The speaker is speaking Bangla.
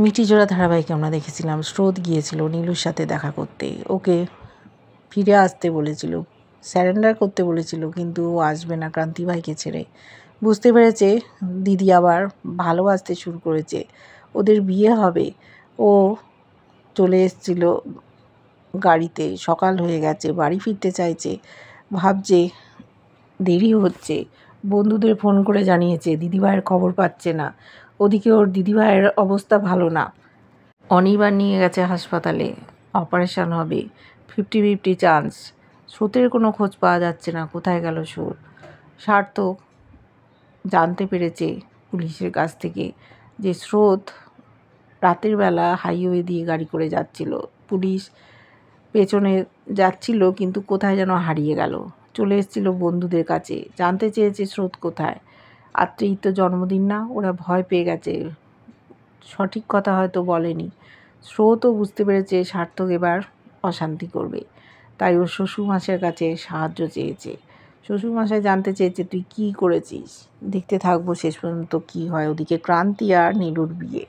মিটিজোড়া ধারাবাহিকে আমরা দেখেছিলাম স্রোত গিয়েছিল নীলুর সাথে দেখা করতে, ওকে ফিরে আসতে বলেছিল, স্যারেন্ডার করতে বলেছিল, কিন্তু ও আসবে না ক্রান্তি ভাইকে ছেড়ে। বুঝতে পেরেছে দিদি আবার ভালোবাসতে শুরু করেছে, ওদের বিয়ে হবে। ও চলে এসেছিল গাড়িতে, সকাল হয়ে গেছে, বাড়ি ফিরতে চাইছে, ভাবছে দেরি হচ্ছে, বন্ধুদের ফোন করে জানিয়েছে দিদিভাইয়ের খবর পাচ্ছে না। ওদিকে ওর দিদিভাইয়ের অবস্থা ভালো না, অনিবার নিয়ে গেছে হাসপাতালে, অপারেশন হবে, 50-50 চান্স। স্রোতের কোনো খোঁজ পাওয়া যাচ্ছে না, কোথায় গেল সুর? সার্থক জানতে পেরেছে পুলিশের কাছ থেকে যে স্রোত রাতের বেলা হাইওয়ে দিয়ে গাড়ি করে যাচ্ছিল, পুলিশ পেছনে যাচ্ছিল, কিন্তু কোথায় যেন হারিয়ে গেল, চলে এসেছিল বন্ধুদের কাছে, জানতে চেয়েছে স্রোত কোথায়। আত্মীয় তো জন্মদিন না, ওরা ভয় পেয়ে গেছে, সঠিক কথা হয়তো বলেনি। স্রোতও বুঝতে পেরেছে সার্থক এবার অশান্তি করবে, তাই ওর শ্বশুরমশাইয়ের কাছে সাহায্য চেয়েছে। শ্বশুরমশাই জানতে চেয়েছে তুই কী করেছিস। দেখতে থাকবো শেষ পর্যন্ত কী হয়। ওদিকে ক্রান্তি আর নীলুর বিয়ে।